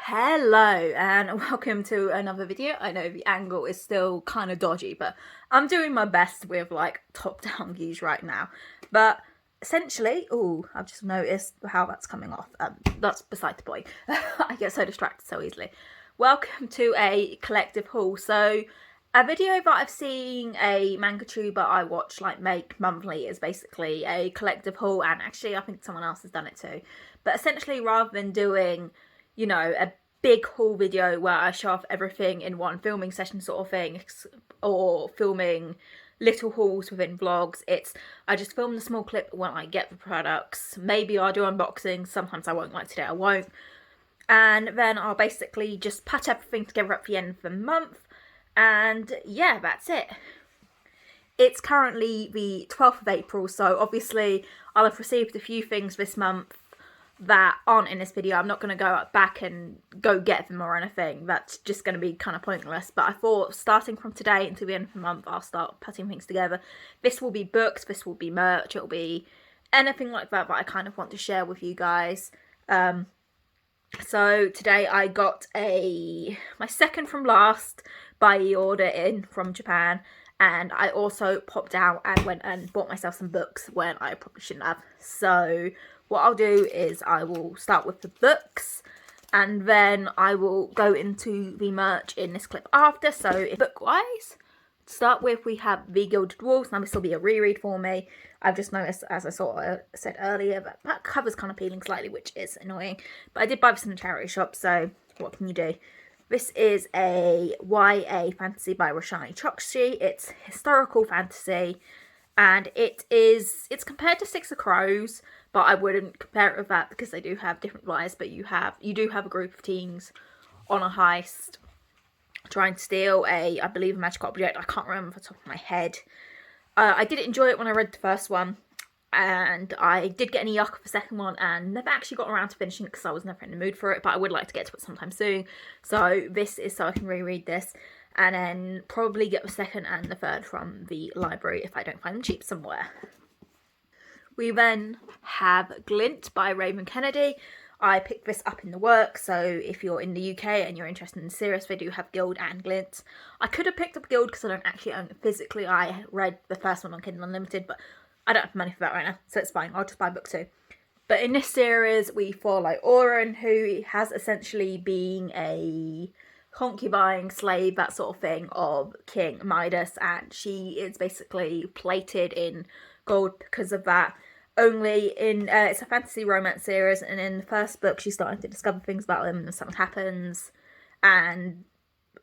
Hello and welcome to another video. I know the angle is still kind of dodgy, but I'm doing my best with like top down views right now. But essentially, I've just noticed how that's coming off. That's beside the point. I get so distracted so easily. Welcome to a collective haul. So a video that I've seen a manga tuber I watch like make monthly is basically a collective haul, and actually I think someone else has done it too. But essentially, rather than doing a big haul video where I show off everything in one filming session sort of thing, or filming little hauls within vlogs, I just film the small clip when I get the products. Maybe I'll do unboxing, sometimes I won't, like today I won't. And then I'll basically just put everything together at the end of the month, and yeah, that's it. It's currently the 12th of April, so obviously I'll have received a few things this month that aren't in this video. I'm not going to go back and go get them or anything. That's just going to be kind of pointless. But I thought starting from today until the end of the month, I'll start putting things together. This will be books, this will be merch, it'll be anything like that I kind of want to share with you guys. So today I got my second from last by order in from Japan. And I also popped out and went and bought myself some books when I probably shouldn't have. So what I'll do is I will start with the books, and then I will go into the merch in this clip after. So book-wise, to start with, we have The Gilded Wolves. Now this will be a reread for me. I've just noticed, as I said earlier, that cover's kind of peeling slightly, which is annoying. But I did buy this in a charity shop, so what can you do? This is a YA fantasy by Roshani Chokshi. It's historical fantasy, and it's compared to Six of Crows, but I wouldn't compare it with that because they do have different lies. But you do have a group of teens on a heist trying to steal I believe a magical object. I can't remember off the top of my head. I did enjoy it when I read the first one, and I did get any yuck for the second one and never actually got around to finishing it because I was never in the mood for it, but I would like to get to it sometime soon. So this is so I can reread this and then probably get the second and the third from the library if I don't find them cheap somewhere. We then have Glint by Raven Kennedy. I picked this up in the work, so if you're in the UK and you're interested in the series, they do have Guild and Glint. I could have picked up Guild because I don't actually own it physically. I read the first one on Kindle Unlimited, but I don't have money for that right now, so it's fine. I'll just buy book 2. But in this series, we follow Oren, who has essentially been a concubine, slave, that sort of thing, of King Midas, and she is basically plated in gold because of that. Only it's a fantasy romance series, and in the first book, she's starting to discover things about him, and something happens, and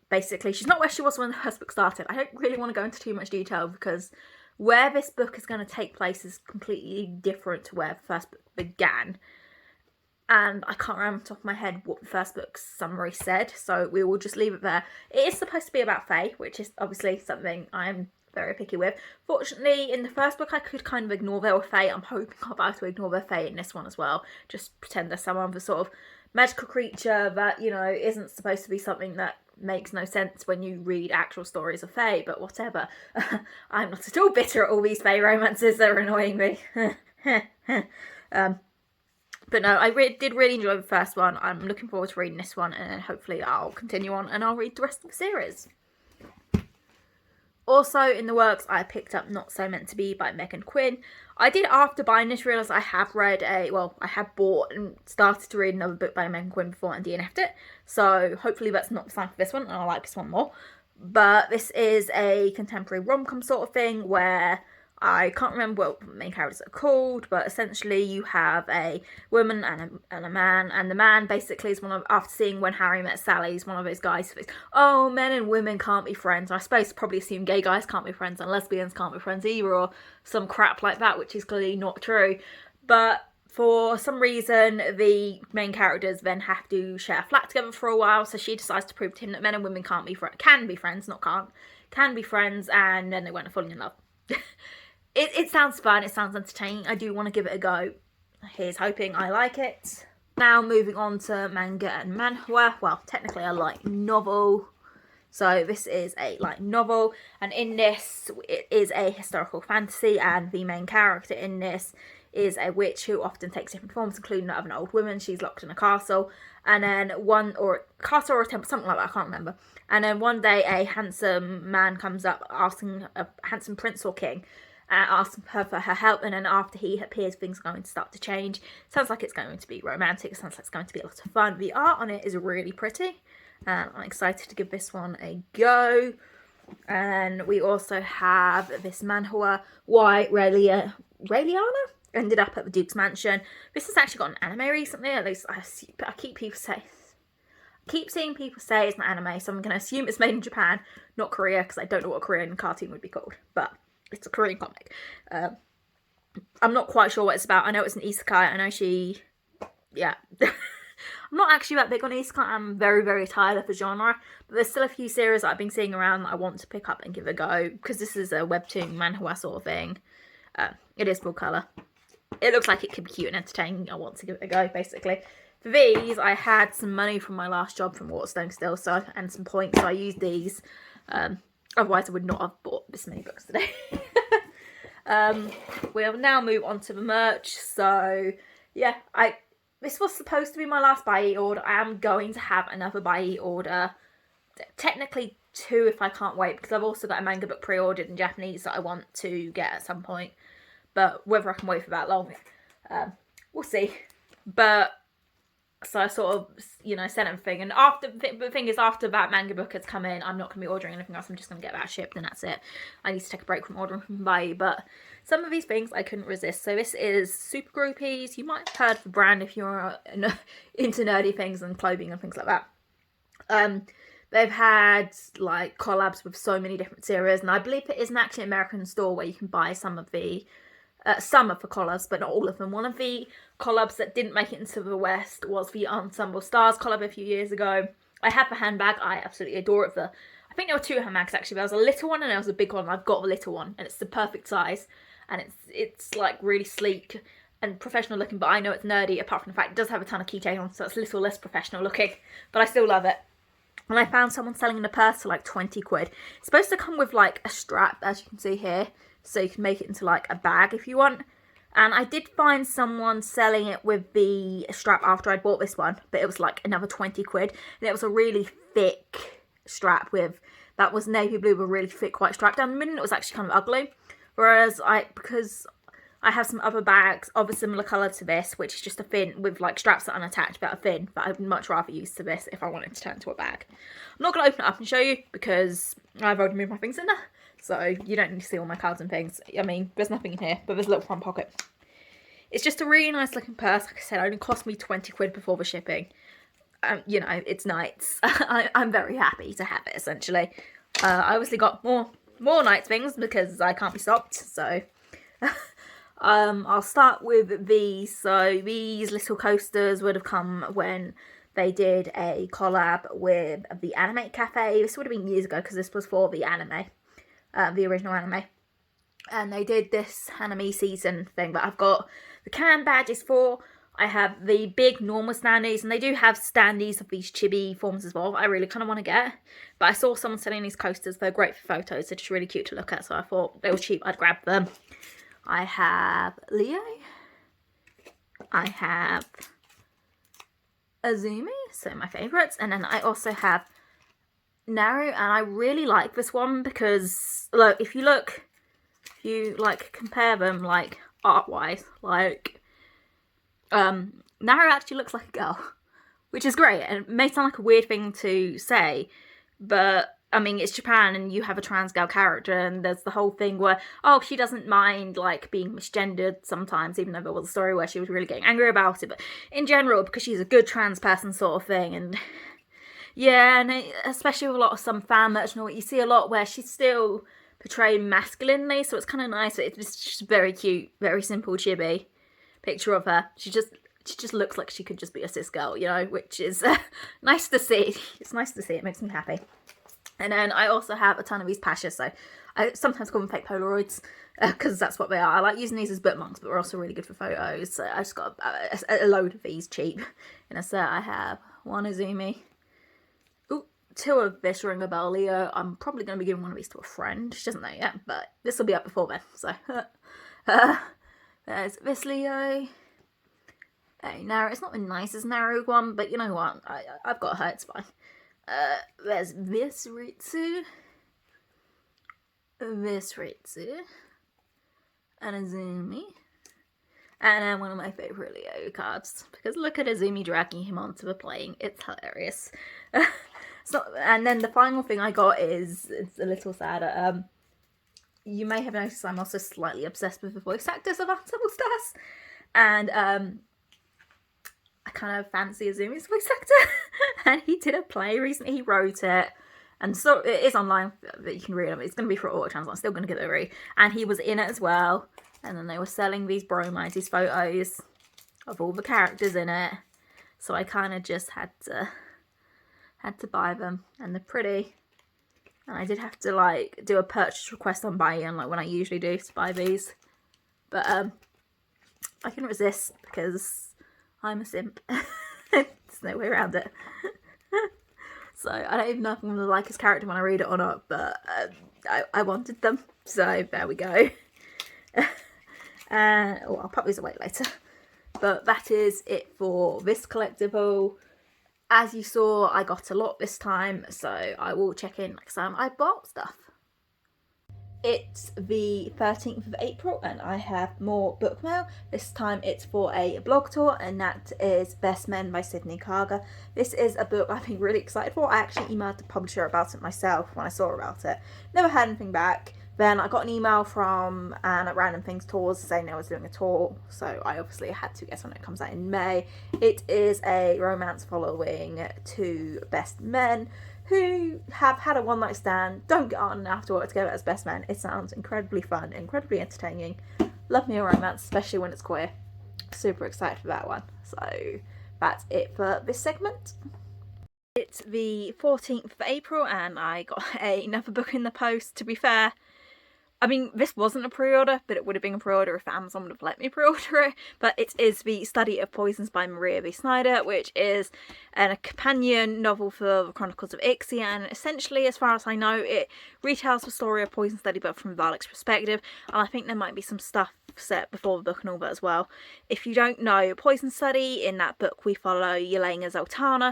basically, she's not where she was when the first book started. I don't really want to go into too much detail because where this book is going to take place is completely different to where the first book began. And I can't remember off the top of my head what the first book's summary said, so we will just leave it there. It is supposed to be about Fae, which is obviously something I'm very picky with. Fortunately, in the first book I could kind of ignore their Fae. I'm hoping I'll be able to ignore their Fae in this one as well. Just pretend there's some other sort of magical creature that, isn't supposed to be something that makes no sense when you read actual stories of Fae, but whatever. I'm not at all bitter at all these Fae romances that are annoying me. But no, I did really enjoy the first one. I'm looking forward to reading this one, and hopefully I'll continue on and I'll read the rest of the series. Also in the works, I picked up Not So Meant to Be by Megan Quinn. I did, after buying this, realise I have I have bought and started to read another book by Megan Quinn before and DNF'd it. So hopefully that's not the sign for this one, and I like this one more. But this is a contemporary rom-com sort of thing where I can't remember what the main characters are called, but essentially you have a woman and a man, and the man basically is after seeing When Harry Met Sally, he's one of those guys who thinks, oh, men and women can't be friends. I suppose probably assume gay guys can't be friends and lesbians can't be friends either, or some crap like that, which is clearly not true. But for some reason, the main characters then have to share a flat together for a while, so she decides to prove to him that men and women can be friends, can be friends, and then they went and falling in love. It sounds fun, it sounds entertaining. I do want to give it a go. Here's hoping I like it. Now moving on to manga and manhwa. Well, technically a light novel. So this is a light novel, and in this, it is a historical fantasy, and the main character in this is a witch who often takes different forms, including that of an old woman. She's locked in a castle, and then castle or a temple, something like that, I can't remember. And then one day a handsome man comes up asking, a handsome prince or king, asking her for her help, and then after he appears, things are going to start to change. Sounds like it's going to be romantic, it sounds like it's going to be a lot of fun. The art on it is really pretty, and I'm excited to give this one a go. And we also have this manhwa, Why Raeliana ended up at the Duke's mansion. This has actually got an anime recently, at least I keep seeing people say it's an anime, so I'm going to assume it's made in Japan, not Korea, because I don't know what a Korean cartoon would be called, but it's a Korean comic. I'm not quite sure what it's about. I know it's an isekai. I know yeah. I'm not actually that big on isekai. I'm very, very tired of the genre, but there's still a few series that I've been seeing around that I want to pick up and give a go, because this is a webtoon manhwa sort of thing. It is full colour. It looks like it could be cute and entertaining. I want to give it a go, basically. For these, I had some money from my last job from Waterstone still, and some points, so I used these. Otherwise, I would not have bought this many books today. We'll now move on to the merch. So, yeah, this was supposed to be my last buy order. I am going to have another buy order. Technically 2 if I can't wait, because I've also got a manga book pre-ordered in Japanese that I want to get at some point. But whether I can wait for that long, we'll see. But so I sort of, sent everything. And the thing is, after that manga book has come in, I'm not going to be ordering anything else. I'm just going to get that shipped and that's it. I need to take a break from ordering from Buyee. But some of these things I couldn't resist. So this is Super Groupies. You might have heard of the brand if you're into nerdy things and clothing and things like that. They've had like collabs with so many different series. And I believe it is an actually American store where you can buy some of the collabs, but not all of them. One of the collabs that didn't make it into the West was the Ensemble Stars collab a few years ago. I have the handbag. I absolutely adore it. I think there were 2 handbags actually. There was a little one and there was a big one. I've got the little one and it's the perfect size. And it's like really sleek and professional looking, but I know it's nerdy, apart from the fact it does have a ton of keychains on, so it's a little less professional looking. But I still love it. And I found someone selling a purse for like 20 quid. It's supposed to come with like a strap, as you can see here, so you can make it into like a bag if you want. And I did find someone selling it with the strap after I'd bought this one, but it was like another 20 quid. And it was a really thick strap that was navy blue with a really thick white strap down the middle. It was actually kind of ugly. Whereas because I have some other bags of a similar colour to this, which is just a fin with like straps that are unattached but are thin, but I'd much rather use to this if I wanted to turn into a bag. I'm not going to open it up and show you because I've already moved my things in there. So you don't need to see all my cards and things. I mean, there's nothing in here, but there's a little front pocket. It's just a really nice looking purse. Like I said, it only cost me 20 quid before the shipping. It's nice. I'm very happy to have it, essentially. I obviously got more night things because I can't be stopped. So I'll start with these. So these little coasters would have come when they did a collab with the Anime Cafe. This would have been years ago because this was for the anime. The original anime, and they did this anime season thing, but I've got the can badges for. I have the big normal standees, and they do have standees of these chibi forms as well. I really kind of want to get, but I saw someone selling these coasters. They're great for photos. They're just really cute to look at, so I thought they were cheap. I'd grab them. I have Leo. I have Azumi, so my favourites, and then I also have Naru, and I really like this one because look, if you like compare them like art wise, like Naru actually looks like a girl, which is great, and it may sound like a weird thing to say, but I mean, it's Japan and you have a trans girl character, and there's the whole thing where, oh, she doesn't mind like being misgendered sometimes, even though there was a story where she was really getting angry about it, but in general, because she's a good trans person sort of thing. And yeah, and especially with a lot of some fan merch and all, you see a lot where she's still portrayed masculinely, so it's kind of nice. It's just very cute, very simple chibi picture of her. She just looks like she could just be a cis girl, which is nice to see. It's nice to see. It makes me happy. And then I also have a ton of these patches, so I sometimes call them fake Polaroids because that's what they are. I like using these as bookmarks, but they're also really good for photos. So I just got a load of these cheap in a set. I have one Azumi. 2 of this Ring a Bell Leo. I'm probably going to be giving one of these to a friend. She doesn't know yet, but this will be up before then. So There's this Leo. Narrow. It's not the nicest narrow one, but you know what? I've got her. It's fine. There's this Ritsu. This Ritsu. And Azumi. And then one of my favourite Leo cards. Because look at Azumi dragging him onto the plane. It's hilarious. And then the final thing I got is, it's a little sadder. You may have noticed I'm also slightly obsessed with the voice actors of Untable Stars. And I kind of fancy Azumi's voice actor. And he did a play recently. He wrote it. And so it is online, but you can read it. It's going to be for auto translate. I'm still going to give it a read. And he was in it as well. And then they were selling these bromides, these photos of all the characters in it. So I kind of just had to buy them. And they're pretty. And I did have to like do a purchase request on Buy-in, like when I usually do to buy these. But I couldn't resist because I'm a simp. There's no way around it. So I don't even know if I'm going to like his character when I read it or not, but I wanted them. So there we go. I'll pop these away later. But that is it for this collectible. As you saw, I got a lot this time, so I will check in next time I bought stuff. It's the 13th of April and I have more book mail. This time it's for a blog tour, and that is Best Men by Sydney Carger. This is a book I've been really excited for. I actually emailed the publisher about it myself when I saw about it. Never had anything back. Then I got an email from Anne at Random Things Tours saying I was doing a tour, so I obviously had to guess when it comes out in May. It is a romance following two best men who have had a one-night stand, don't get on and have to work together as best men. It sounds incredibly fun, incredibly entertaining. Love me a romance, especially when it's queer. Super excited for that one. So that's it for this segment. It's the 14th of April and I got another book in the post. To be fair, I mean, this wasn't a pre-order, but it would have been a pre-order if Amazon would have let me pre-order it. But it is The Study of Poisons by Maria V. Snyder, which is a companion novel for the Chronicles of Ixia. And essentially, as far as I know, it retells the story of Poison Study, but from Valak's perspective. And I think there might be some stuff set before the book and all that as well. If you don't know Poison Study, in that book we follow Yelena Zoltana,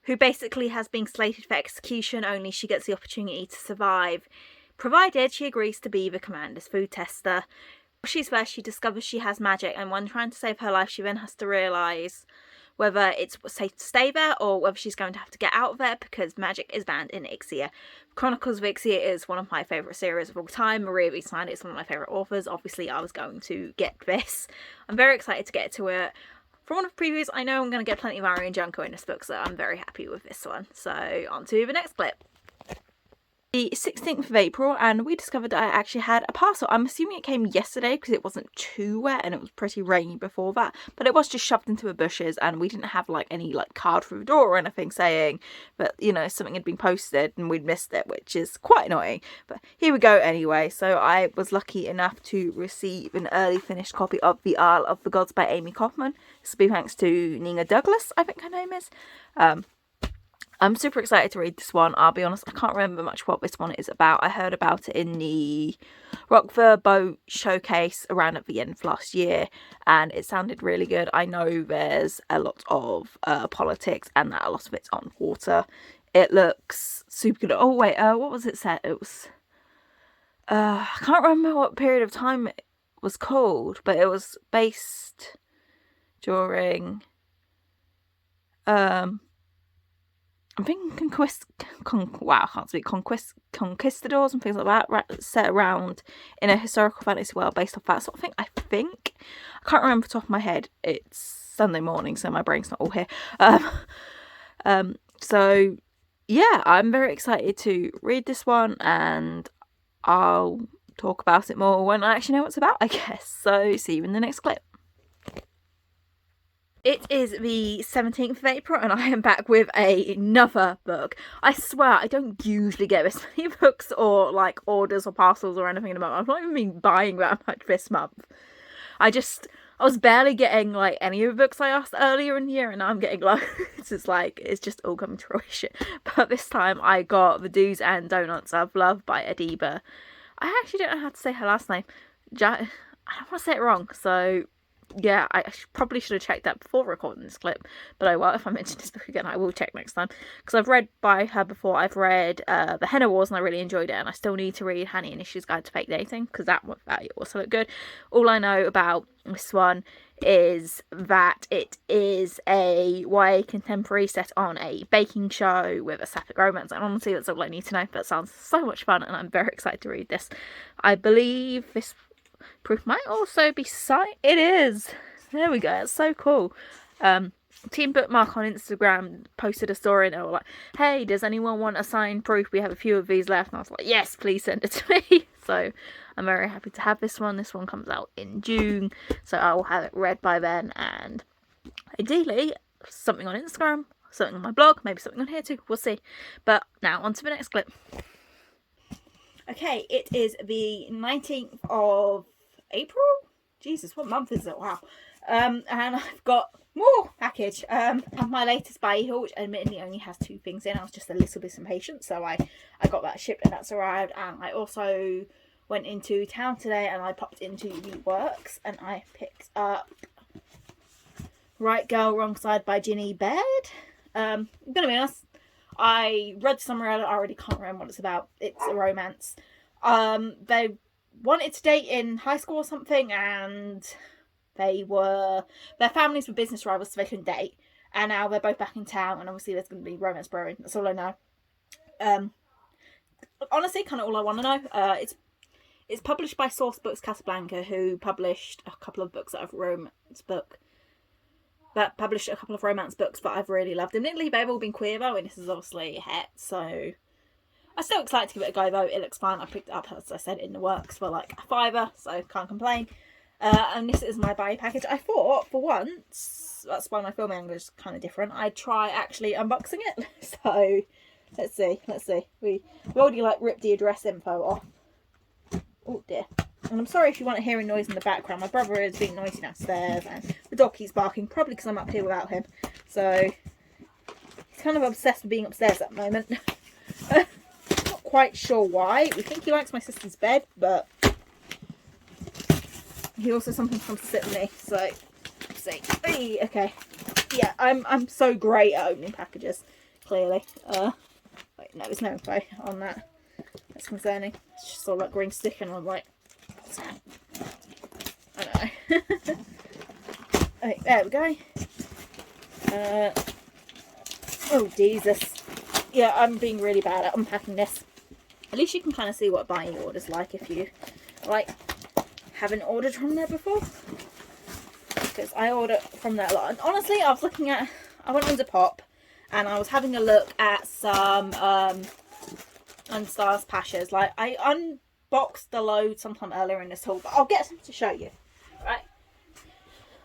who basically has been slated for execution, only she gets the opportunity to survive, provided she agrees to be the commander's food tester. While she's there, she discovers she has magic, and when trying to save her life, she then has to realise whether it's safe to stay there or whether she's going to have to get out of there because magic is banned in Ixia. Chronicles of Ixia is one of my favourite series of all time. Maria V. Snyder is one of my favourite authors. Obviously, I was going to get this. I'm very excited to get to it. From one of the previews, I know I'm going to get plenty of Ari and Junko in this book, so I'm very happy with this one. So, on to the next clip. The 16th of April, and we discovered that I actually had a parcel. I'm assuming it came yesterday because it wasn't too wet and it was pretty rainy before that, but it was just shoved into the bushes and we didn't have like any like card through the door or anything saying that, you know, something had been posted and we'd missed it, which is quite annoying. But here we go anyway. So I was lucky enough to receive an early finished copy of The Isle of the Gods by Amy Kaufman. This will be thanks to Nina Douglas, I think her name is. I'm super excited to read this one. I'll be honest, I can't remember much what this one is about. I heard about it in the Rockford Boat Showcase around at the end of last year, and it sounded really good. I know there's a lot of politics and that a lot of it's on water. It looks super good. Oh wait, what was it set? It was I can't remember what period of time it was called, but it was based during I'm thinking conquistadors and things like that, set around in a historical fantasy world based off that sort of thing. I can't remember off the top of my head. It's Sunday morning, so my brain's not all here. So yeah, I'm very excited to read this one, and I'll talk about it more when I actually know what it's about, I guess. So see you in the next clip. It is the 17th of April and I am back with another book. I swear I don't usually get this many books or like orders or parcels or anything in a month. I've not even been buying that much this month. I was barely getting like any of the books I asked earlier in the year, and now I'm getting loads. It's just all coming to fruition. But this time I got The Do's and Donuts of Love by Adiba. I actually don't know how to say her last name. I don't want to say it wrong, so yeah, I probably should have checked that before recording this clip, but oh well, if I mention this book again, I will check next time, because I've read by her before. I've read The Henna Wars, and I really enjoyed it, and I still need to read Hanny and Issue's Guide to Fake Dating, because that also looked good. All I know about this one is that it is a YA contemporary set on a baking show with a sapphic romance, and honestly, that's all I need to know, but it sounds so much fun, and I'm very excited to read this. I believe this proof might also be signed. It is. There we go. It's so cool. Team Bookmark on Instagram posted a story and they were like, hey, does anyone want a signed proof? We have a few of these left. And I was like, yes, please send it to me. So I'm very happy to have this one. This one comes out in June, so I will have it read by then, and ideally something on Instagram, something on my blog, maybe something on here too. We'll see. But now on to the next clip. Okay, it is the 19th of April? Jesus, what month is it? Wow. And I've got more package. And my latest buy haul, which admittedly only has 2 things in. I was just a little bit impatient, so I got that shipped and that's arrived. And I also went into town today and I popped into the works and I picked up Right Girl, Wrong Side by Ginny Baird. I'm gonna be honest, I read somewhere, I already can't remember what it's about. It's a romance. They wanted to date in high school or something, and their families were business rivals, so they couldn't date. And now they're both back in town, and obviously there's going to be romance brewing. That's all I know. Honestly, kind of all I want to know. It's published by Source Books Casablanca, who published a couple of books that published a couple of romance books that I've really loved. Admittedly, they've all been queer though, and this is obviously het, so I'm still excited to give it a go though. It looks fun. I picked it up, as I said, in the works for like a $5, so can't complain. And this is my buy package. I thought, for once, that's why my film angle is kind of different, I'd try actually unboxing it. So, let's see. We've already like ripped the address info off. Oh dear. And I'm sorry if you want to hear a noise in the background. My brother is being noisy downstairs and the dog keeps barking, probably because I'm up here without him. So, he's kind of obsessed with being upstairs at the moment. Not quite sure why. We think he likes my sister's bed, but he also sometimes comes to sit with me. So, let's see. Hey, okay. Yeah, I'm so great at opening packages, clearly. Wait, no, there's no info on that. That's concerning. It's just all like green stick and I'm like, what's that? I know. Okay, there we go. Oh, Jesus. Yeah, I'm being really bad at unpacking this. At least you can kind of see what buying orders like if you, like, haven't ordered from there before. Because I order from there a lot. And honestly, I went on Depop and I was having a look at some Unstars Pashas. Like, I unboxed a load sometime earlier in this haul, but I'll get some to show you. Right?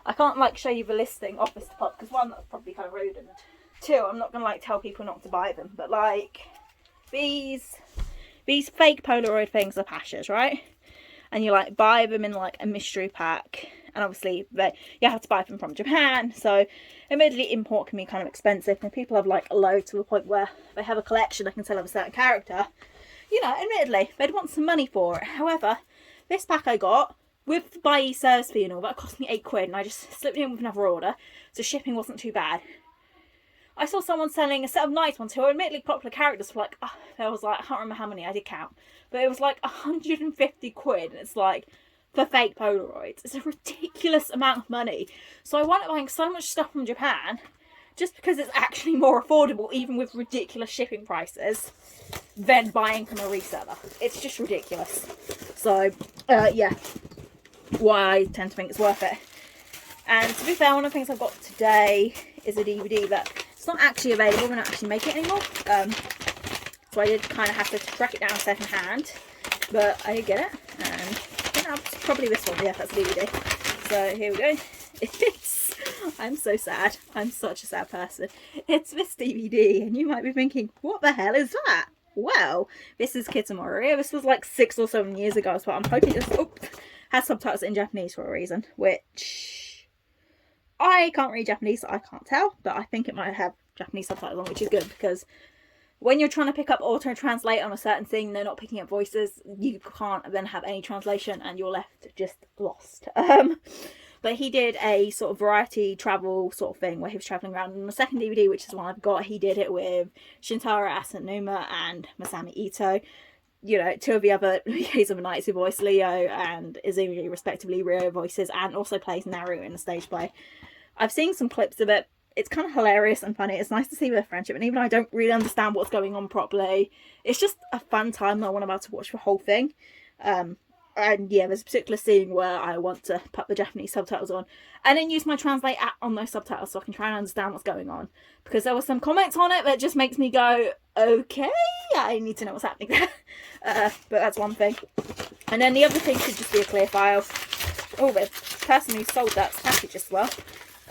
I can't, like, show you the listing off this Depop, because one, that's probably kind of rude, and two, I'm not going to, like, tell people not to buy them. But, like, these fake Polaroid things are Pashas, right? And you, like, buy them in, like, a mystery pack. And obviously, you have to buy them from Japan. So, admittedly, import can be kind of expensive. And people have, like, a load to the point where they have a collection they can sell of a certain character. You know, admittedly, they'd want some money for it. However, this pack I got, with the buy service fee and all, that cost me £8. And I just slipped in with another order. So, shipping wasn't too bad. I saw someone selling a set of nice ones who are admittedly popular characters for, like, there was, like, I can't remember how many, I did count. But it was, like, £150. And it's, like, for fake Polaroids. It's a ridiculous amount of money. So I wound up buying so much stuff from Japan just because it's actually more affordable, even with ridiculous shipping prices, than buying from a reseller. It's just ridiculous. So, yeah, why I tend to think it's worth it. And to be fair, one of the things I've got today is a DVD that it's not actually available. We're not actually making it anymore. So I did kind of have to track it down second hand, but I did get it, and probably this one. Yeah, that's a DVD. So here we go. I'm so sad. I'm such a sad person. It's this DVD, and you might be thinking, what the hell is that? Well, this is Kitamori. This was like 6 or 7 years ago, so I'm hoping this has subtitles in Japanese for a reason, which I can't read Japanese, so I can't tell, but I think it might have Japanese subtitles on, which is good, because when you're trying to pick up auto-translate on a certain thing, they're not picking up voices, you can't then have any translation and you're left just lost. But he did a sort of variety travel sort of thing where he was travelling around. On the second DVD, which is the one I've got, he did it with Shintaro Asanuma and Masami Ito. You know, two of the other Yays of a Night who voice Leo and Izumi, respectively, Rio voices, and also plays Naru in the stage play. I've seen some clips of it. It's kind of hilarious and funny. It's nice to see their friendship, and even though I don't really understand what's going on properly, it's just a fun time. I want about to watch the whole thing. And yeah, there's a particular scene where I want to put the Japanese subtitles on and then use my translate app on those subtitles so I can try and understand what's going on. Because there were some comments on it that just makes me go, okay, I need to know what's happening there. But that's one thing. And then the other thing should just be a clear file. Oh, the person who sold that package as well.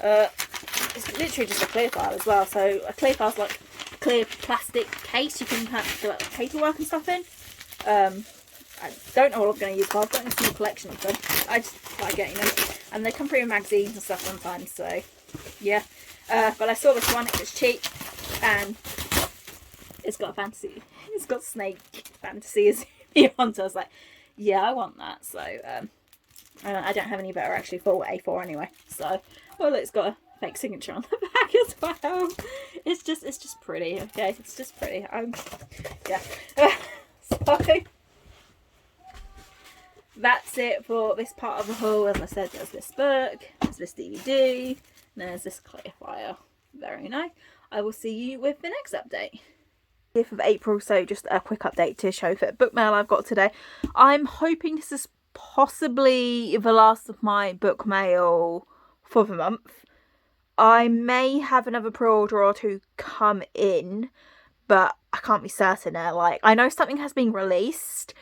It's literally just a clear file as well. So a clear file's like a clear plastic case you can have to paperwork and stuff in. I don't know what I'm going to use, but I've got a small collection of them. I just like getting them. And they come through in magazines and stuff sometimes, so yeah. But I saw this one, it was cheap, and it's got a fantasy. It's got snake fantasy as you want. So I was like, yeah, I want that. So I don't have any that are actually full A4 anyway. So, well, it's got a fake signature on the back as well. It's just pretty, okay? It's just pretty. Yeah. So that's it for this part of the haul. As I said, there's this book, there's this DVD, and there's this clear file. Very nice. I will see you with the next update. 5th of April, so just a quick update to show for book mail I've got today. I'm hoping this is possibly the last of my book mail for the month. I may have another pre-order or two come in, but I can't be certain now. Like, I know something has been released,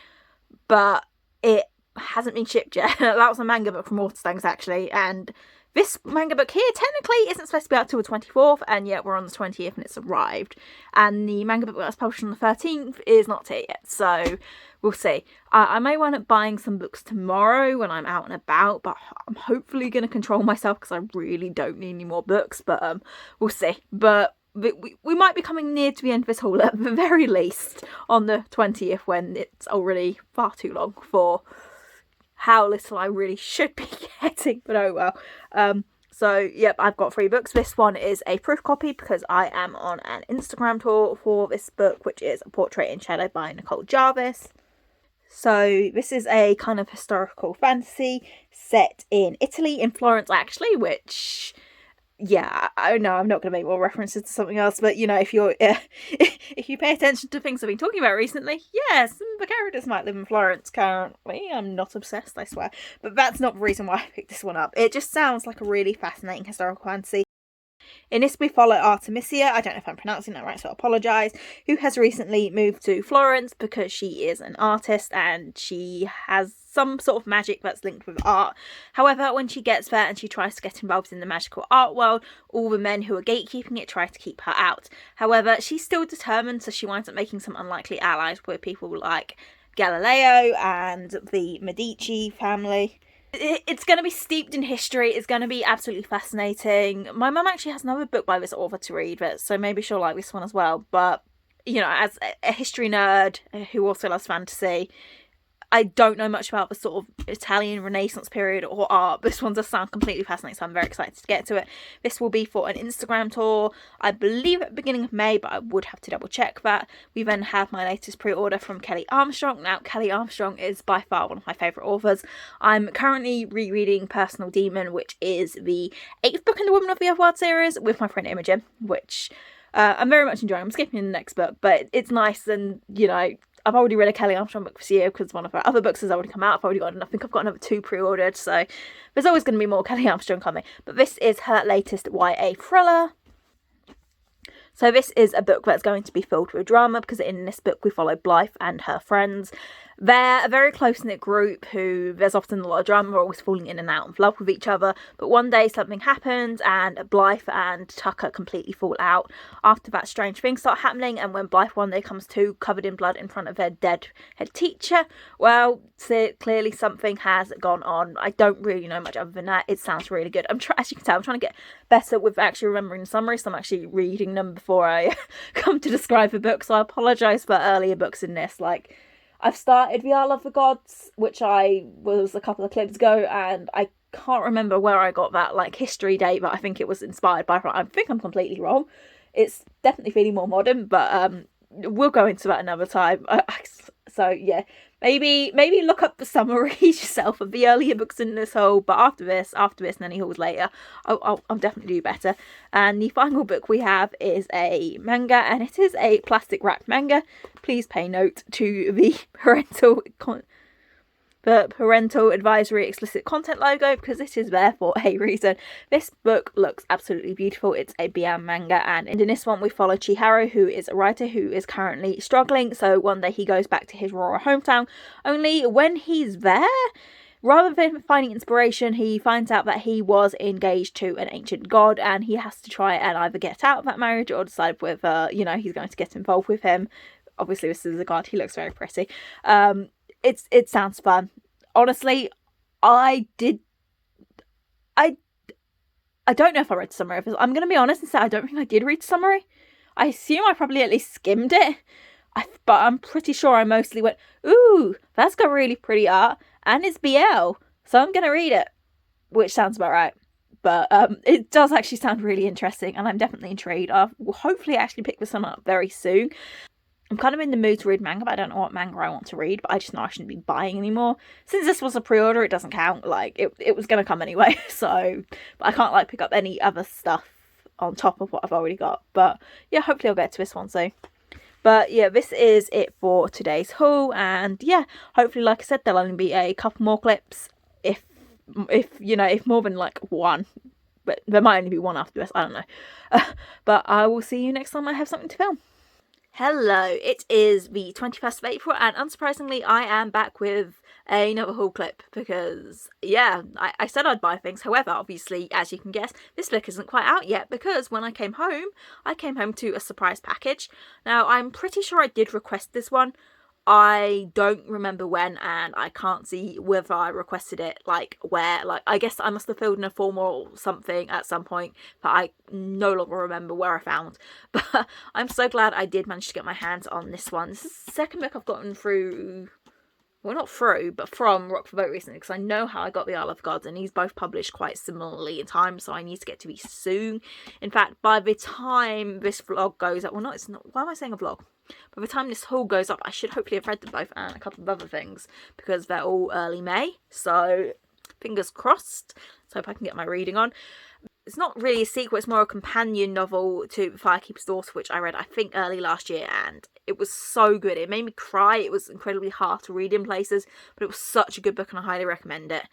but it hasn't been shipped yet. That was a manga book from Waterstones actually, and this manga book here technically isn't supposed to be out till the 24th, and yet we're on the 20th and it's arrived. And the manga book that was published on the 13th is not here yet, so we'll see. I may wind up buying some books tomorrow when I'm out and about, but I'm hopefully going to control myself because I really don't need any more books, but we'll see. But we might be coming near to the end of this haul at the very least on the 20th, when it's already far too long for how little I really should be getting, but oh well. So yep, I've got 3 books. This one is a proof copy because I am on an Instagram tour for this book, which is A Portrait in Shadow by Nicole Jarvis. So this is a kind of historical fantasy set in Italy, in Florence actually, which, yeah, I know I'm not going to make more references to something else, but you know, if you're if you pay attention to things I've been talking about recently, yes, the characters might live in Florence currently. I'm not obsessed, I swear, but that's not the reason why I picked this one up. It just sounds like a really fascinating historical fantasy. In this we follow Artemisia, I don't know if I'm pronouncing that right, so I apologise, who has recently moved to Florence because she is an artist and she has some sort of magic that's linked with art. However, when she gets there and she tries to get involved in the magical art world, all the men who are gatekeeping it try to keep her out. However, she's still determined, so she winds up making some unlikely allies with people like Galileo and the Medici family. It's going to be steeped in history. It's going to be absolutely fascinating. My mum actually has another book by this author to read, so maybe she'll like this one as well. But, you know, as a history nerd who also loves fantasy, I don't know much about the sort of Italian Renaissance period or art. This one does sound completely fascinating, so I'm very excited to get to it. This will be for an Instagram tour, I believe at the beginning of May, but I would have to double check that. We then have my latest pre-order from Kelly Armstrong. Now, Kelly Armstrong is by far one of my favourite authors. I'm currently rereading Personal Demon, which is the 8th book in the Woman of the Otherworld series with my friend Imogen, which I'm very much enjoying. I'm skipping the next book, but it's nice, and, you know, I've already read a Kelly Armstrong book this year because one of her other books has already come out. I've already got, I think I've got another 2 pre-ordered, so there's always going to be more Kelly Armstrong coming. But this is her latest YA thriller. So this is a book that's going to be filled with drama because in this book we follow Blythe and her friends. They're a very close-knit group who there's often a lot of drama, they're always falling in and out of love with each other, but one day something happens and Blythe and Tucker completely fall out. After that, strange things start happening, and when Blythe one day comes to, covered in blood in front of their dead head teacher, well, clearly something has gone on. I don't really know much other than that. It sounds really good. As you can tell, I'm trying to get better with actually remembering the summary, so I'm actually reading them before I come to describe the book, so I apologise for earlier books in this. Like, I've started The Isle of the Gods, which I was a couple of clips ago, and I can't remember where I got that, like, history date, but I think it was inspired by, I think I'm completely wrong. It's definitely feeling more modern, but we'll go into that another time. So, yeah, maybe look up the summaries yourself of the earlier books in this whole, but after this and any hauls later, I'll definitely do better. And the final book we have is a manga, and it is a plastic wrapped manga. Please pay note to the parental advisory explicit content logo, because this is there for a reason. This book looks absolutely beautiful. It's a BM manga, and in this one we follow Chiharu, who is a writer who is currently struggling. So one day he goes back to his rural hometown, only when he's there, rather than finding inspiration, he finds out that he was engaged to an ancient god, and he has to try and either get out of that marriage or decide whether, he's going to get involved with him. Obviously this is a god, he looks very pretty. It sounds fun. Honestly, I don't know if I read the summary of this. I'm going to be honest and say I don't think I did read the summary. I assume I probably at least skimmed it. But I'm pretty sure I mostly went, ooh, that's got really pretty art, and it's BL, so I'm going to read it. Which sounds about right. But it does actually sound really interesting, and I'm definitely intrigued. I will hopefully actually pick this one up very soon. I'm kind of in the mood to read manga, but I don't know what manga I want to read, but I just know I shouldn't be buying anymore. Since this was a pre-order, it doesn't count. Like, it was going to come anyway, so... But I can't, like, pick up any other stuff on top of what I've already got. But, yeah, hopefully I'll get to this one soon. But, yeah, this is it for today's haul, and, yeah, hopefully, like I said, there'll only be a couple more clips, if more than, like, one. But there might only be one after this, I don't know. But I will see you next time I have something to film. Hello, it is the 21st of April, and unsurprisingly I am back with another haul clip because, yeah, I said I'd buy things. However, obviously, as you can guess, this book isn't quite out yet because when I came home to a surprise package. Now, I'm pretty sure I did request this one. I don't remember when, and I can't see whether I requested it, like, where. Like, I guess I must have filled in a form or something at some point, but I no longer remember where I found. But I'm so glad I did manage to get my hands on this one. This is the second book I've gotten through... Well, not through, but from Rock for Vote recently, because I know how I got The Isle of Gods, and these both published quite similarly in time, so I need to get to these soon. In fact, by the time this vlog goes up, well, no, it's not, why am I saying a vlog? By the time this haul goes up, I should hopefully have read them both and a couple of other things, because they're all early May, so fingers crossed. Let's hope I can get my reading on. It's not really a sequel, it's more a companion novel to Firekeeper's Daughter, which I read, I think, early last year, and it was so good. It made me cry. It was incredibly hard to read in places, but it was such a good book, and I highly recommend it.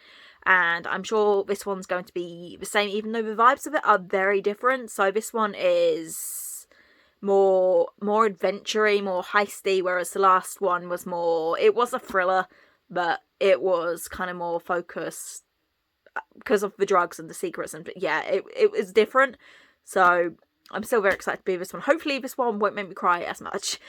And I'm sure this one's going to be the same, even though the vibes of it are very different. So this one is more adventure-y, more heisty, whereas the last one was more... It was a thriller, but it was kind of more focused because of the drugs and the secrets, and yeah, it was different. So I'm still very excited to be this one. Hopefully this one won't make me cry as much.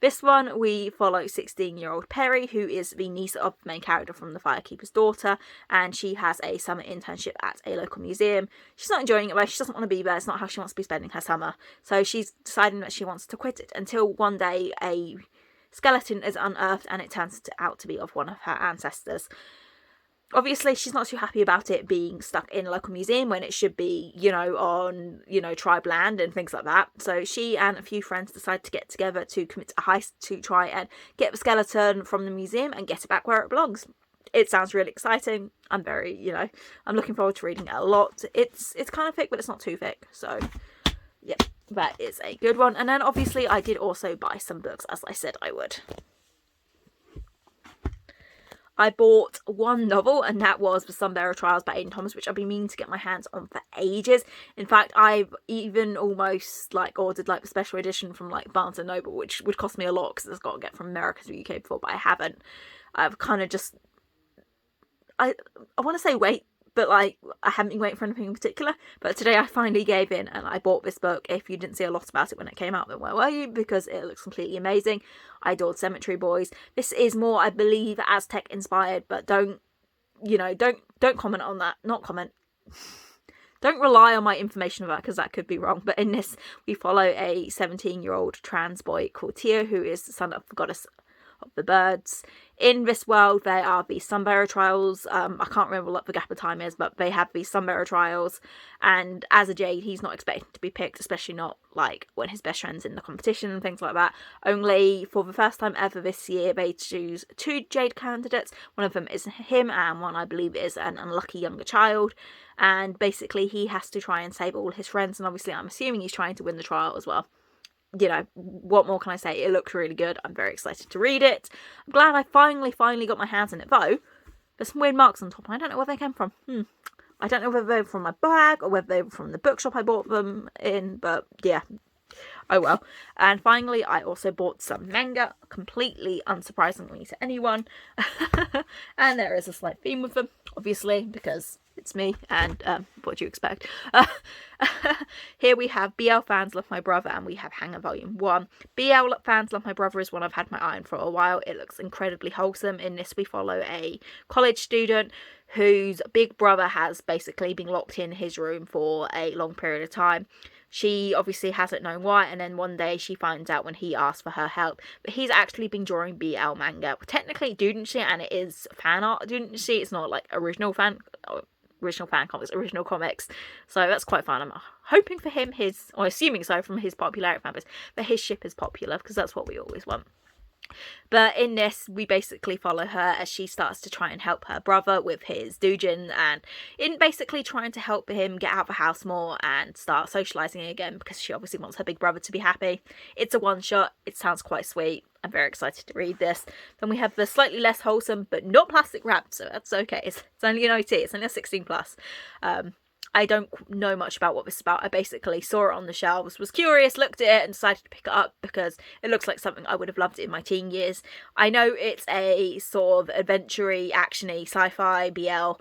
This one we follow 16-year-old Perry, who is the niece of the main character from The Firekeeper's Daughter, and she has a summer internship at a local museum. She's not enjoying it, but she doesn't want to be there. It's not how she wants to be spending her summer. So she's deciding that she wants to quit it, until one day a skeleton is unearthed and it turns out to be of one of her ancestors. Obviously, she's not too happy about it being stuck in a local museum when it should be, on, tribe land and things like that. So she and a few friends decide to get together to commit a heist to try and get the skeleton from the museum and get it back where it belongs. It sounds really exciting. I'm very, I'm looking forward to reading it a lot. It's kind of thick, but it's not too thick. So, yep, that is a good one. And then, obviously, I did also buy some books, as I said I would. I bought one novel, and that was The Sunbearer Trials by Aidan Thomas, which I've been meaning to get my hands on for ages. In fact, I've even almost like ordered like the special edition from like Barnes and Noble, which would cost me a lot because it's got to get from America to the UK before, but I haven't. I've kind of just, I want to say wait, but like I haven't been waiting for anything in particular. But today I finally gave in and I bought this book. If you didn't see a lot about it when it came out, then where were you? Because it looks completely amazing. I adored Cemetery Boys. This is more, I believe, Aztec inspired, but don't comment on that. Not comment. Don't rely on my information about that, because that could be wrong. But in this, we follow a 17-year-old trans boy called Tia, who is the son of the goddess of the birds. In this world, there are these Sunbearer trials. I can't remember what the gap of time is, but they have these Sunbearer trials, and as a Jade, he's not expected to be picked, especially not like when his best friend's in the competition and things like that. Only for the first time ever this year, they choose 2 Jade candidates. One of them is him, and one I believe is an unlucky younger child. And basically, he has to try and save all his friends, and obviously, I'm assuming he's trying to win the trial as well. You know, what more can I say? It looks really good. I'm very excited to read it. I'm glad I finally got my hands on it, though. There's some weird marks on top, and I don't know where they came from. I don't know whether they were from my bag or whether they were from the bookshop I bought them in, but yeah. Oh well. And finally, I also bought some manga, completely unsurprisingly to anyone. And there is a slight theme with them, obviously, because it's me, and what do you expect? Here we have BL Fans Love My Brother, and we have Hanger Volume 1. BL Fans Love My Brother is one I've had my eye on for a while. It looks incredibly wholesome. In this, we follow a college student whose big brother has basically been locked in his room for a long period of time. She obviously hasn't known why, and then one day she finds out when he asks for her help. But he's actually been drawing BL manga. Technically doujinshi, and it is fan art doujinshi. It's not like original fan comics, original comics. So that's quite fun. I'm hoping for him, or assuming so from his popularity fan base, that his ship is popular, because that's what we always want. But in this, we basically follow her as she starts to try and help her brother with his doujin, and in basically trying to help him get out of the house more and start socialising again, because she obviously wants her big brother to be happy. It's a one-shot. It sounds quite sweet. I'm very excited to read this. Then we have the slightly less wholesome, but not plastic wrapped, so that's okay. It's only an OT. It's only a 16+. I don't know much about what this is about. I basically saw it on the shelves, was curious, looked at it, and decided to pick it up because it looks like something I would have loved in my teen years. I know it's a sort of adventure-y, action-y, sci-fi, BL.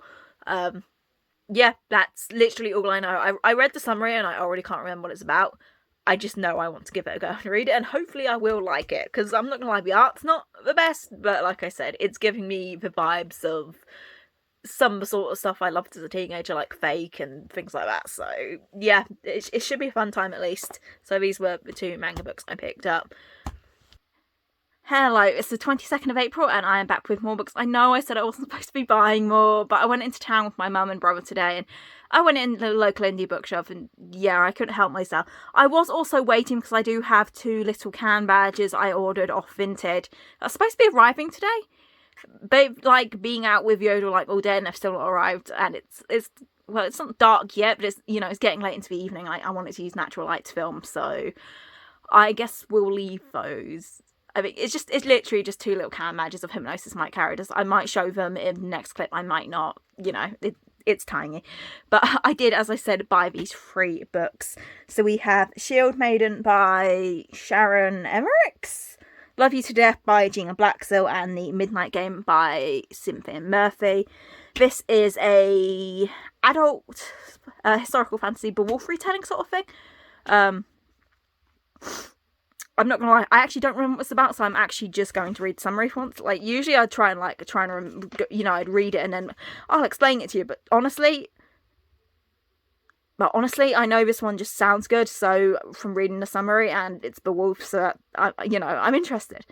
Yeah, that's literally all I know. I read the summary and I already can't remember what it's about. I just know I want to give it a go and read it, and hopefully I will like it, because I'm not gonna lie, the art's not the best, but like I said, it's giving me the vibes of some sort of stuff I loved as a teenager, like Fake and things like that. So yeah, it should be a fun time at least. So these were the 2 manga books I picked up. Hello, it's the 22nd of April and I am back with more books. I know I said I wasn't supposed to be buying more, but I went into town with my mum and brother today, and I went in the local indie bookshop, and yeah, I couldn't help myself. I was also waiting because I do have 2 little can badges I ordered off Vinted. That's supposed to be arriving today. But like being out with Yodel like all day, and they've still not arrived, and it's not dark yet, but it's, you know, it's getting late into the evening. I wanted to use natural light to film, so I guess we'll leave those. I mean, it's literally just 2 little can badges of Hypnosis Might characters. I might show them in the next clip, I might not, you know, it's tiny. But I did, as I said, buy these 3 books. So we have Shield Maiden by Sharon Emmerichs, Love You to Death by Gina Blacksill, and The Midnight Game by Cynthia Murphy. This is a adult historical fantasy Beowulf retelling sort of thing. I'm not gonna lie, I actually don't remember what it's about, so I'm actually just going to read the summary for once. Like, usually I'd try and I'd read it and then I'll explain it to you, but honestly, I know this one just sounds good, so from reading the summary, and it's Beowulf, so I'm interested.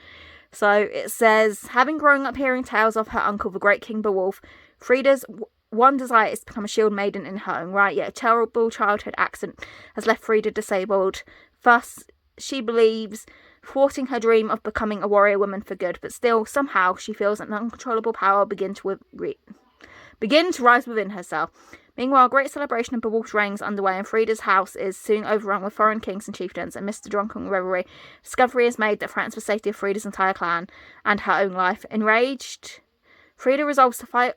So it says, having grown up hearing tales of her uncle, the great King Beowulf, Frida's one desire is to become a shield maiden in her own right, yet a terrible childhood accident has left Frida disabled. Thus, she believes, thwarting her dream of becoming a warrior woman for good, but still, somehow, she feels an uncontrollable power begin to rise within herself. Meanwhile, a great celebration of Beowulf's reign is underway, and Frida's house is soon overrun with foreign kings and chieftains. Amidst the drunken revelry, discovery is made that threatens the safety of Frida's entire clan and her own life. Enraged, Frida resolves to fight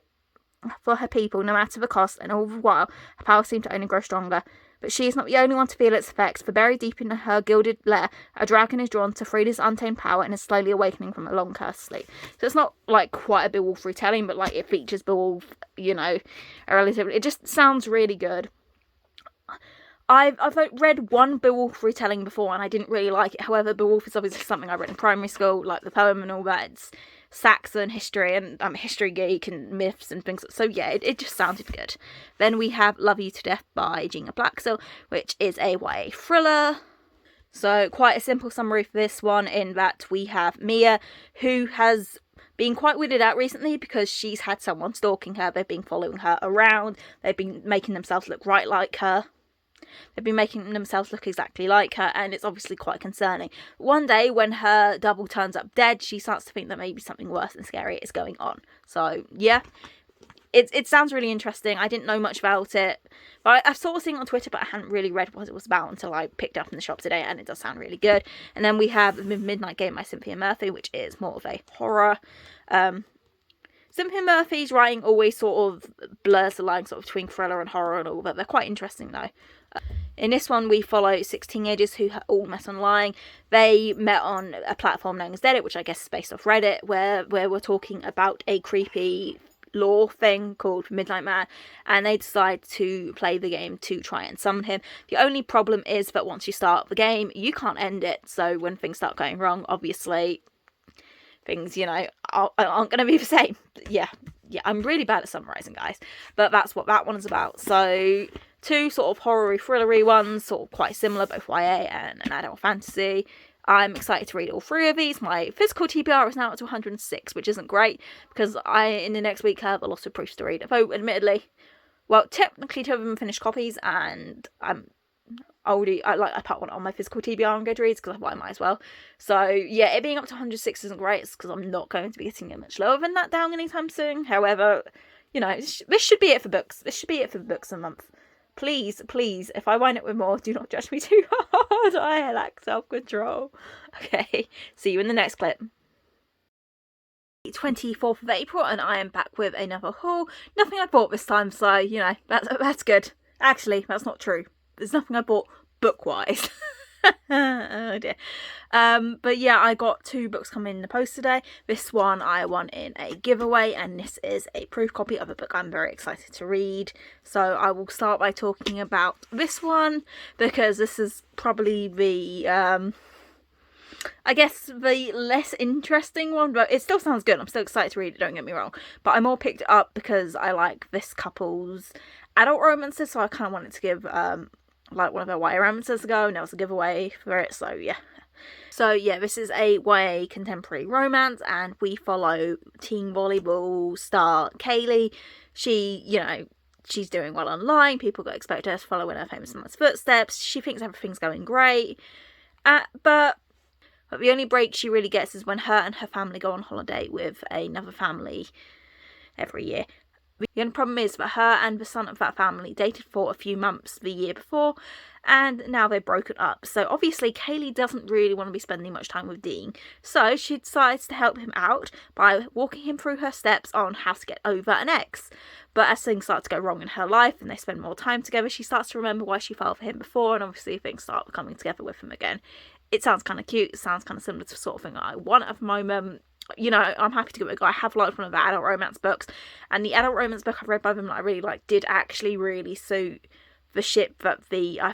for her people no matter the cost, and all the while her powers seem to only grow stronger. But she is not the only one to feel its effects, for buried deep in her gilded lair, a dragon is drawn to Frida's untamed power and is slowly awakening from a long cursed sleep. So it's not like quite a Beowulf retelling, but like it features Beowulf, you know, a relative. It just sounds really good. I've read one Beowulf retelling before and I didn't really like it. However, Beowulf is obviously something I read in primary school, like the poem and all that. It's Saxon history, and I'm a history geek and myths and things. So yeah, it just sounded good. Then we have Love You to Death by Gina Blaxell, which is a YA thriller. So quite a simple summary for this one, in that we have Mia, who has been quite weirded out recently because she's had someone stalking her. They've been following her around. They've been making themselves look right like her. They've been making themselves look exactly like her, and it's obviously quite concerning. One day, when her double turns up dead, she starts to think that maybe something worse and scary is going on. So, yeah. It sounds really interesting. I didn't know much about it. But I saw a thing on Twitter, but I hadn't really read what it was about until I picked it up in the shop today, and it does sound really good. And then we have Midnight Game by Cynthia Murphy, which is more of a horror. Cynthia Murphy's writing always sort of blurs the line sort of between thriller and horror and all that. They're quite interesting though. In this one, we follow 6 teenagers who all met online. They met on a platform known as Reddit, which I guess is based off Reddit, where we're talking about a creepy lore thing called Midnight Man, and they decide to play the game to try and summon him. The only problem is that once you start the game, you can't end it. So when things start going wrong, obviously things, you know, aren't going to be the same. Yeah, I'm really bad at summarising, guys. But that's what that one's about. So 2 sort of horror-y, thriller-y ones, sort of quite similar, both YA and an adult fantasy. I'm excited to read all 3 of these. My physical TBR is now up to 106, which isn't great, because I, in the next week, have a lot of proofs to read. Although, admittedly, well, technically 2 of them finished copies, and I put one on my physical TBR on Goodreads, because I might as well. So, yeah, it being up to 106 isn't great, because I'm not going to be getting it much lower than that down anytime soon. However, you know, this should be it for books. This should be it for books a month. Please, if I wind up with more, do not judge me too hard. I lack self-control. Okay, see you in the next clip. 24th of April, and I am back with another haul. Nothing I bought this time, so, you know, that's good. Actually, that's not true. There's nothing I bought book-wise. Oh dear. But yeah, I got 2 books coming in the post today. This one I won in a giveaway, and this is a proof copy of a book I'm very excited to read. So I will start by talking about this one, because this is probably the I guess the less interesting one, but it still sounds good. I'm still excited to read it, don't get me wrong. But I more picked it up because I like this couple's adult romances, so I kind of wanted to give like one of their YA romances ago, and there was a giveaway for it, so yeah. So yeah, this is a YA contemporary romance, and we follow teen volleyball star Kaylee. She, you know, she's doing well online. People expect her to follow in her famous mother's footsteps. She thinks everything's going great, but the only break she really gets is when her and her family go on holiday with another family every year. The only problem is that her and the son of that family dated for a few months the year before, and now they're broken up. So obviously Kaylee doesn't really want to be spending much time with Dean. So she decides to help him out by walking him through her steps on how to get over an ex. But as things start to go wrong in her life and they spend more time together, she starts to remember why she fell for him before, and obviously things start coming together with him again. It sounds kind of cute. It sounds kind of similar to the sort of thing that I want at the moment. You know, I'm happy to give it a go. I have liked one of the adult romance books, and the adult romance book I've read by them that I really liked did actually really suit the ship that I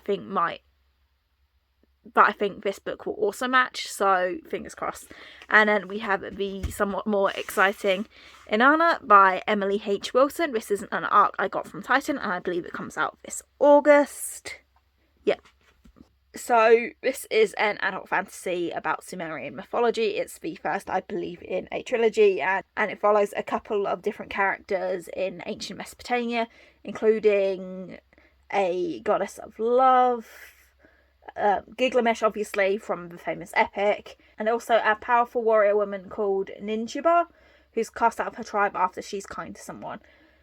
think this book will also match, so fingers crossed. And then we have the somewhat more exciting Inanna by Emily H. Wilson. This is an arc I got from Titan, and I believe it comes out this August. Yep. So this is an adult fantasy about Sumerian mythology. It's the first, I believe, in a trilogy, and it follows a couple of different characters in ancient Mesopotamia, including a goddess of love, Gilgamesh, obviously, from the famous epic, and also a powerful warrior woman called Ninjuba, who's cast out of her tribe after she's kind to someone.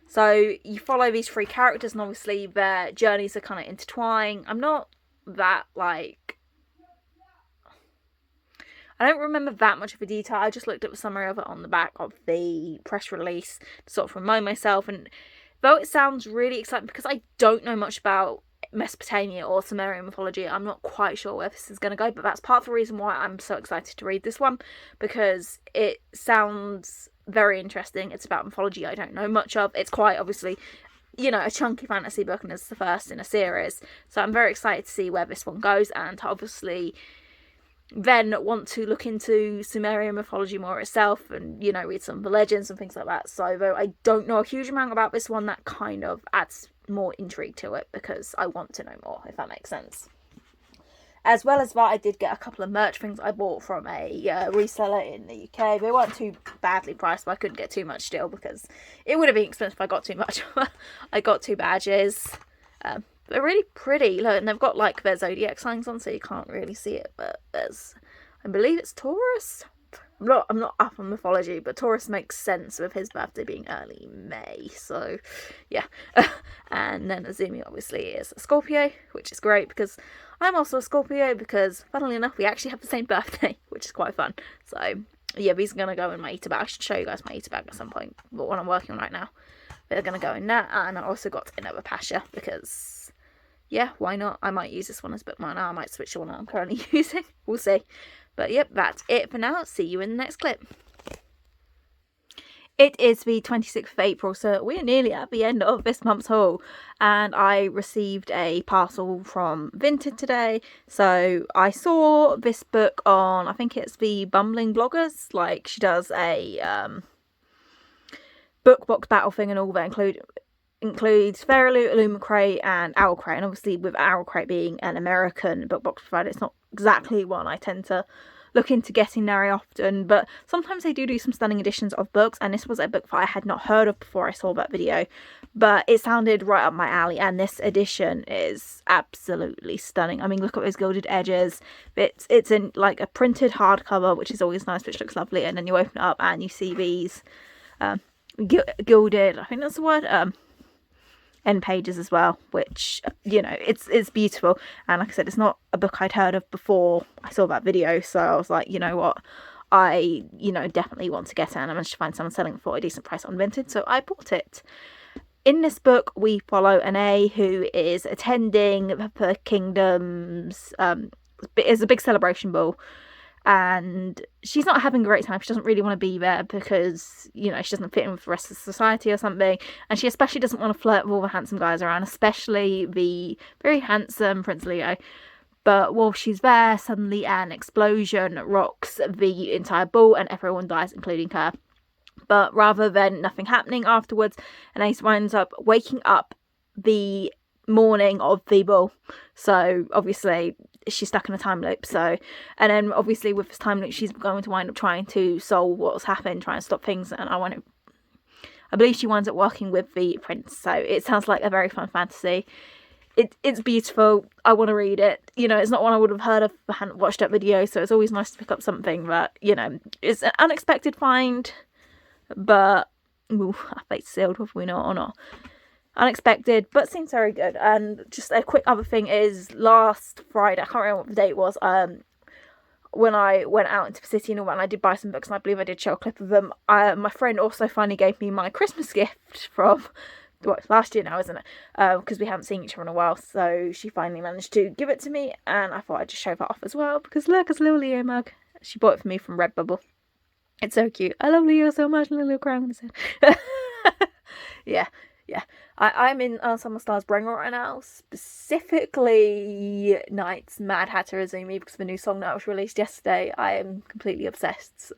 So you follow these 3 characters, and obviously their journeys are kind of intertwined. I'm not that, like, I don't remember that much of a detail. I just looked at the summary of it on the back of the press release to sort of remind myself. And though it sounds really exciting, because I don't know much about Mesopotamia or Sumerian mythology, I'm not quite sure where this is going to go, but that's part of the reason why I'm so excited to read this one, because it sounds very interesting. It's about mythology I don't know much of. It's quite obviously, you know, a chunky fantasy book, and it's the first in a series, so I'm very excited to see where this one goes, and obviously then want to look into Sumerian mythology more itself, and, you know, read some of the legends and things like that. So though I don't know a huge amount about this one, that kind of adds more intrigue to it, because I want to know more, if that makes sense. As well as that, I did get a couple of merch things I bought from a reseller in the UK. They weren't too badly priced, but I couldn't get too much still, because it would have been expensive if I got too much. I got 2 badges. They're really pretty. Look, and they've got like their zodiac signs on, so you can't really see it. But there's, I believe it's Taurus. I'm not up on mythology, but Taurus makes sense with his birthday being early May. So, yeah. And then Azumi obviously is a Scorpio, which is great because I'm also a Scorpio, because funnily enough, we actually have the same birthday, which is quite fun. So, yeah, these are going to go in my Eater bag. I should show you guys my Eater bag at some point, but what I'm working on right now. They're going to go in that, and I also got another Pasha because, yeah, why not? I might use this one as a bookmark now. I might switch the one I'm currently using. We'll see. But yep, that's it for now. See you in the next clip. It is the 26th of April, so we're nearly at the end of this month's haul, and I received a parcel from Vinted today. So I saw this book on, I think it's the Bumbling Bloggers, like she does a book box battle thing, and all that includes Fairy Loot, Illumicrate and Owlcrate. And obviously with Owlcrate being an American book box provider, it's not exactly one I tend to look into getting very often, but sometimes they do some stunning editions of books, and this was a book that I had not heard of before I saw that video, but it sounded right up my alley, and this edition is absolutely stunning. I mean, look at those gilded edges. It's in like a printed hardcover, which is always nice, which looks lovely, and then you open it up and you see these gilded, I think that's the word, end pages as well, which, you know, it's beautiful. And like I said, it's not a book I'd heard of before I saw that video, so I was like, you know what, I, you know, definitely want to get it, and I managed to find someone selling it for a decent price on Vinted, so I bought it. In this book, we follow an A who is attending the Kingdom's, is a big celebration ball, and she's not having a great time. She doesn't really want to be there because, you know, she doesn't fit in with the rest of society or something, and she especially doesn't want to flirt with all the handsome guys around, especially the very handsome Prince Leo. But while she's there, suddenly an explosion rocks the entire ball and everyone dies, including her. But rather than nothing happening afterwards, Anais winds up waking up the morning of the ball. So obviously she's stuck in a time loop. So, and then obviously with this time loop, she's going to wind up trying to solve what's happened, trying to stop things. And I believe she winds up working with the prince. So it sounds like a very fun fantasy. It's beautiful. I want to read it. You know, it's not one I would have heard of if I hadn't watched that video. So it's always nice to pick up something that, you know, is an unexpected find. But, ooh, our fate's sealed, whether we know it or not. Unexpected, but seems very good. And just a quick other thing is, last Friday, I can't remember what the date was, when I went out into the city and all that, and I did buy some books, and I believe I did show a clip of them. My friend also finally gave me my Christmas gift from, last year now, isn't it? Because we haven't seen each other in a while, so she finally managed to give it to me, and I thought I'd just show that off as well, because look, it's a little Leo mug. She bought it for me from Redbubble. It's so cute. I love Leo so much, and a little crown on his head. Yeah. I'm in Summer Stars Brain right now, specifically Knight's Mad Hatter Azumi, because of the new song that was released yesterday. I am completely obsessed, so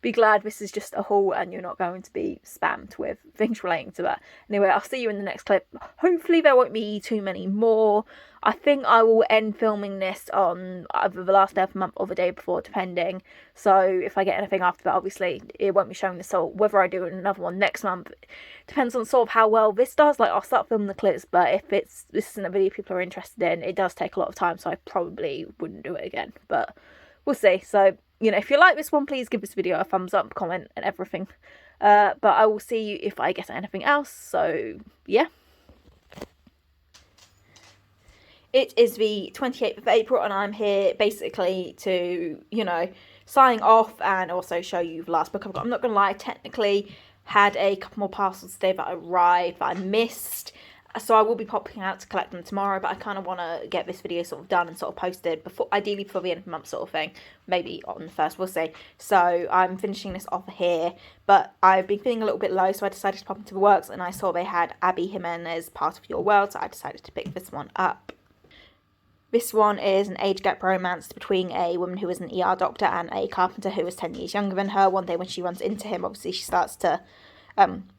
be glad this is just a haul and you're not going to be spammed with things relating to that. Anyway, I'll see you in the next clip. Hopefully there won't be too many more. I think I will end filming this on either the last day of the month or the day before, depending. So if I get anything after that, obviously it won't be showing this. So whether I do another one next month depends on sort of how well this does. Like, I'll start filming the clips, but if this isn't a video people are interested in, it does take a lot of time, so I probably wouldn't do it again. But we'll see. So, you know, if you like this one, please give this video a thumbs up, comment and everything. But I will see you if I get anything else. So yeah. It is the 28th of April and I'm here basically to, sign off and also show you the last book I've got. I'm not going to lie, I technically had a couple more parcels today that arrived that I missed. So I will be popping out to collect them tomorrow, but I kind of want to get this video sort of done and sort of posted before, ideally before the end of the month sort of thing. Maybe on the 1st, we'll see. So I'm finishing this off here, but I've been feeling a little bit low, so I decided to pop into the works and I saw they had Abby Jimenez, Part of Your World, so I decided to pick this one up. This one is an age gap romance between a woman who is an ER doctor and a carpenter who is 10 years younger than her. One day when she runs into him, obviously she starts to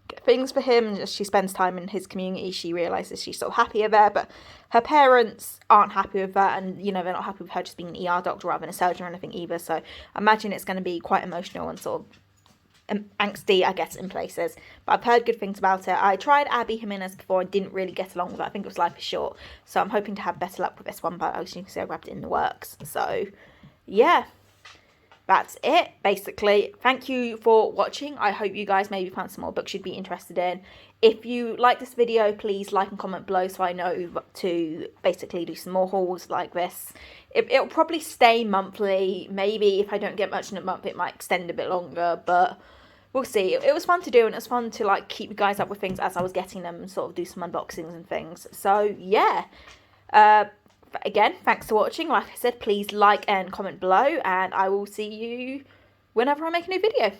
get things for him, and as she spends time in his community, she realises she's sort of happier there, but her parents aren't happy with that, and, they're not happy with her just being an ER doctor rather than a surgeon or anything either, so I imagine it's going to be quite emotional and sort of angsty, I guess, in places. But I've heard good things about it. I tried Abby Jimenez before and didn't really get along with it. I think it was Life is Short. So I'm hoping to have better luck with this one, but as you can see, I grabbed it in the works. So, yeah. That's it, basically. Thank you for watching. I hope you guys maybe found some more books you'd be interested in. If you like this video, please like and comment below so I know to basically do some more hauls like this. It'll probably stay monthly. Maybe if I don't get much in a month, it might extend a bit longer, but we'll see. It was fun to do, and it was fun to keep you guys up with things as I was getting them and sort of do some unboxings and things. So, yeah. Again, thanks for watching. Like I said, please like and comment below, and I will see you whenever I make a new video.